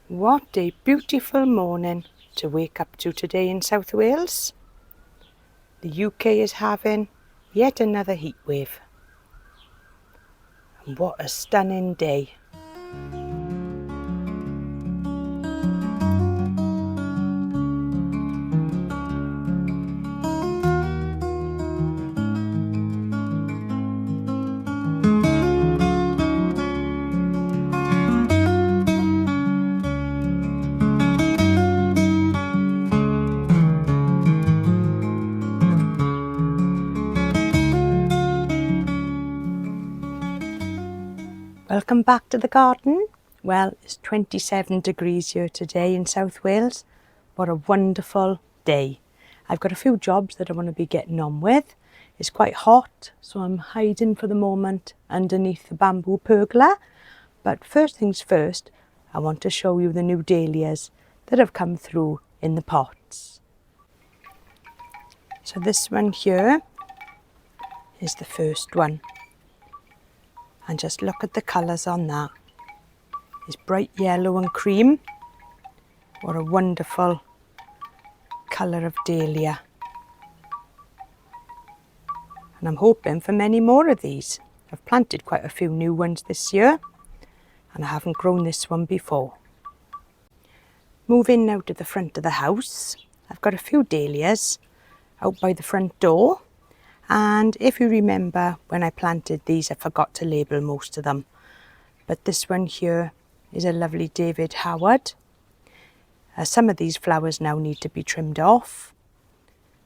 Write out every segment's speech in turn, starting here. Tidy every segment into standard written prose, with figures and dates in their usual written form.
What a beautiful morning to wake up to today in South Wales. The UK is having yet another heat wave. And what a stunning day. Welcome back to the garden. Well, it's 27 degrees here today in South Wales. What a wonderful day. I've got a few jobs that I want to be getting on with. It's quite hot, so I'm hiding for the moment underneath the bamboo pergola. But first things first, I want to show you the new dahlias that have come through in the pots. So this one here is the first one. And just look at the colours on that. It's bright yellow and cream. What a wonderful colour of dahlia. And I'm hoping for many more of these. I've planted quite a few new ones this year, and I haven't grown this one before. Moving now to the front of the house, I've got a few dahlias out by the front door. And if you remember, when I planted these, I forgot to label most of them. But this one here is a lovely David Howard. Some of these flowers now need to be trimmed off,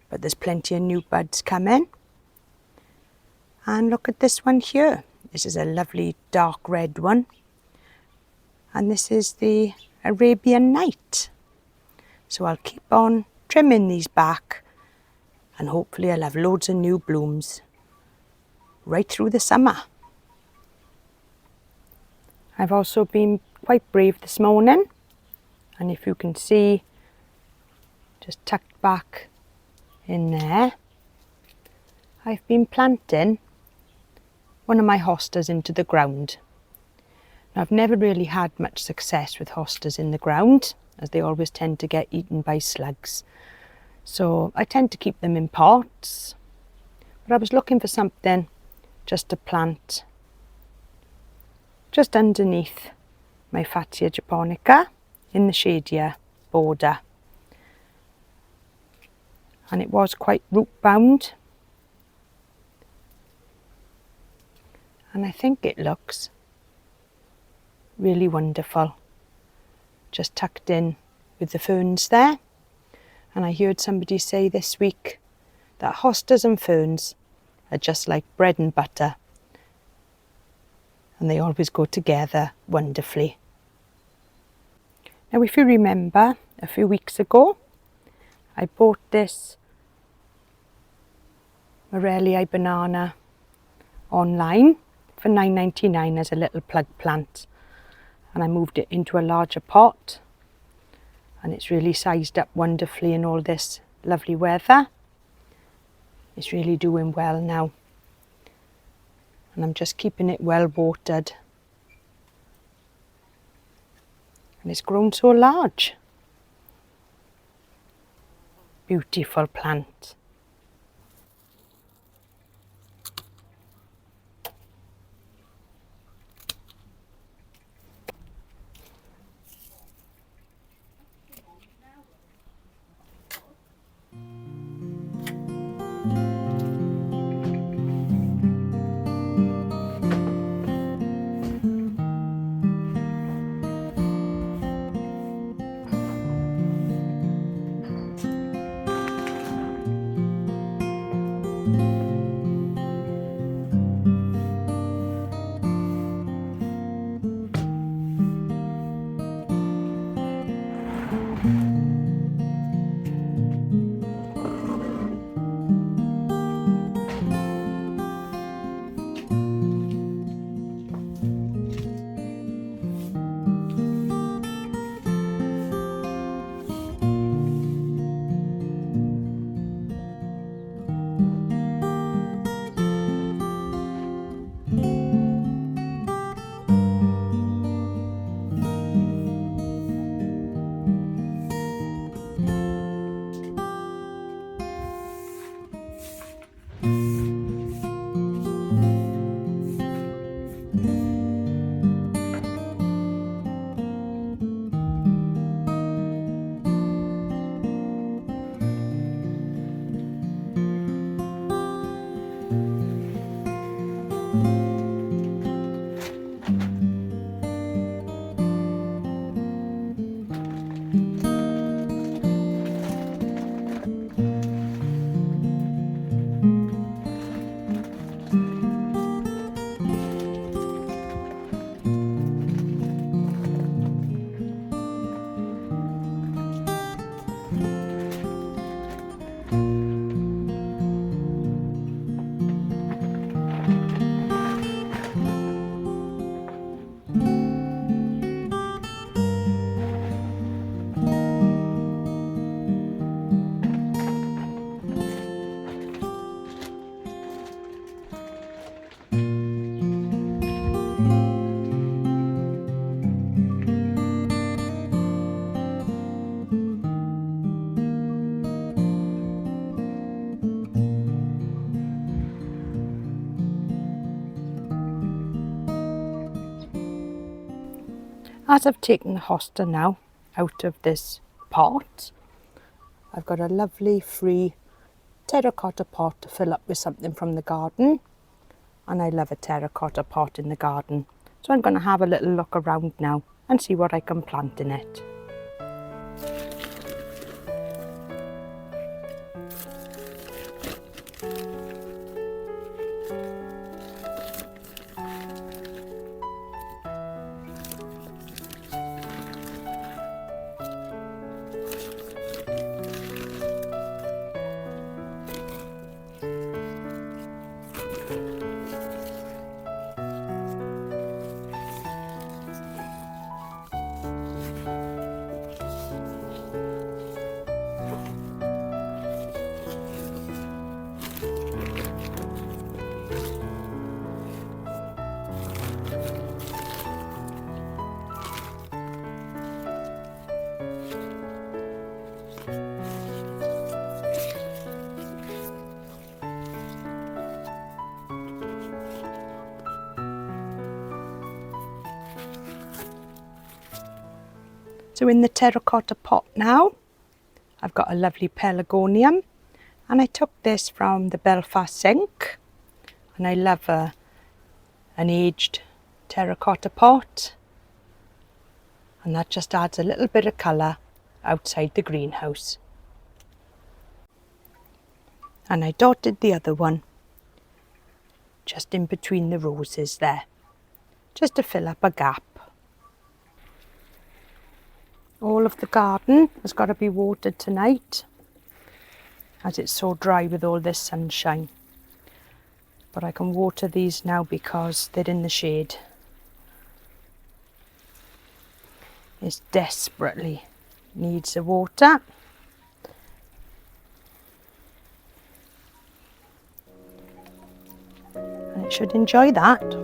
but there's plenty of new buds coming. And look at this one here. This is a lovely dark red one. And this is the Arabian Night. So I'll keep on trimming these back, and hopefully I'll have loads of new blooms right through the summer. I've also been quite brave this morning, and if you can see, just tucked back in there, I've been planting one of my hostas into the ground. Now, I've never really had much success with hostas in the ground, as they always tend to get eaten by slugs. So I tend to keep them in pots, but I was looking for something just to plant just underneath my Fatsia japonica in the shadier border. And it was quite root bound. And I think it looks really wonderful, just tucked in with the ferns there. And I heard somebody say this week that hostas and ferns are just like bread and butter, and they always go together wonderfully. Now, if you remember, a few weeks ago, I bought this Morelli banana online for $9.99 as a little plug plant, and I moved it into a larger pot. And it's really sized up wonderfully in all this lovely weather. It's really doing well now. And I'm just keeping it well watered. And it's grown so large. Beautiful plant. As I've taken the hosta now out of this pot, I've got a lovely free terracotta pot to fill up with something from the garden, and I love a terracotta pot in the garden. So I'm going to have a little look around now and see what I can plant in it. So in the terracotta pot now, I've got a lovely pelargonium, and I took this from the Belfast sink, and I love an aged terracotta pot, and that just adds a little bit of colour outside the greenhouse. And I dotted the other one just in between the roses there, just to fill up a gap. All of the garden has got to be watered tonight, as it's so dry with all this sunshine. But I can water these now because they're in the shade. It desperately needs the water. And it should enjoy that.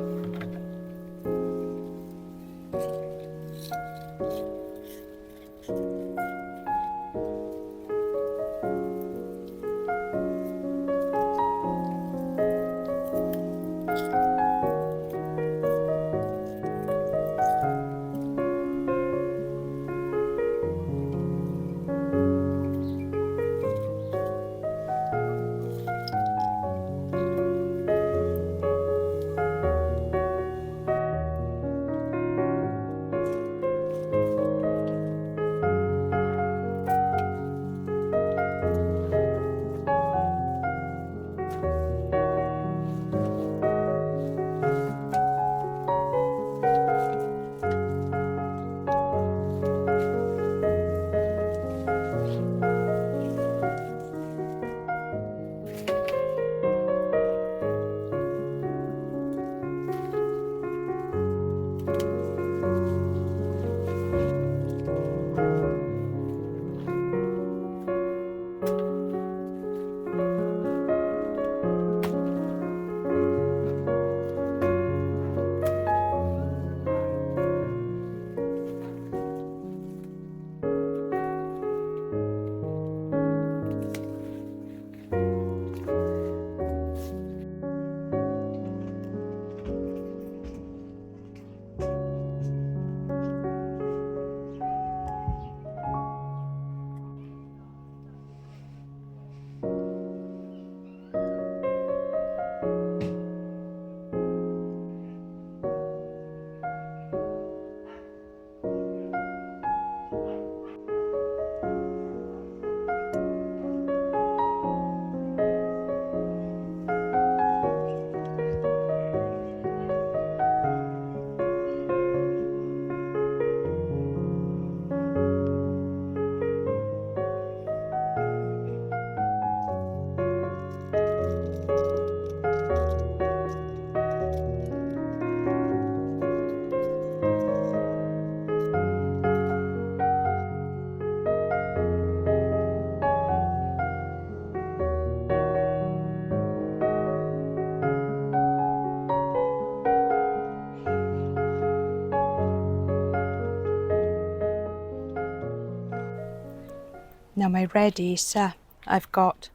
Now my reddies I've got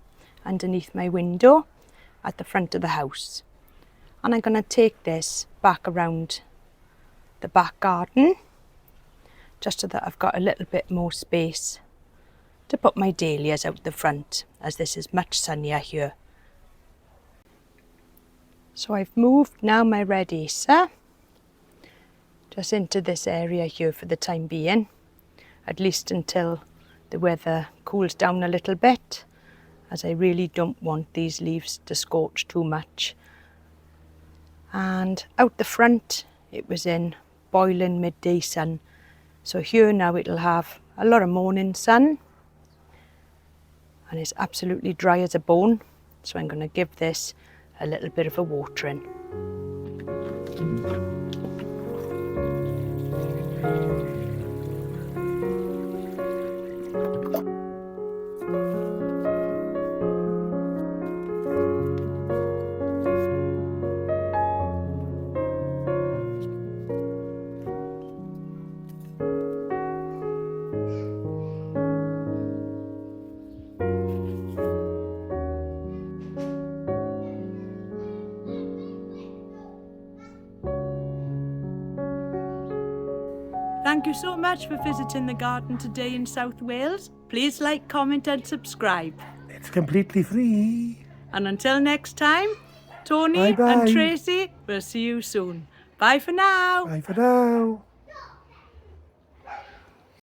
underneath my window at the front of the house, and I'm going to take this back around the back garden just so that I've got a little bit more space to put my dahlias out the front, as this is much sunnier here. So I've moved now my red acer just into this area here for the time being, at least until the weather cools down a little bit, as I really don't want these leaves to scorch too much. And out the front it was in boiling midday sun, so here now it'll have a lot of morning sun and it's absolutely dry as a bone, so I'm going to give this a little bit of a watering. Thank you so much for visiting the garden today in South Wales. Please like, comment and subscribe. It's completely free. And until next time, Tony Bye-bye. and Tracy will see you soon. Bye for now. Bye for now.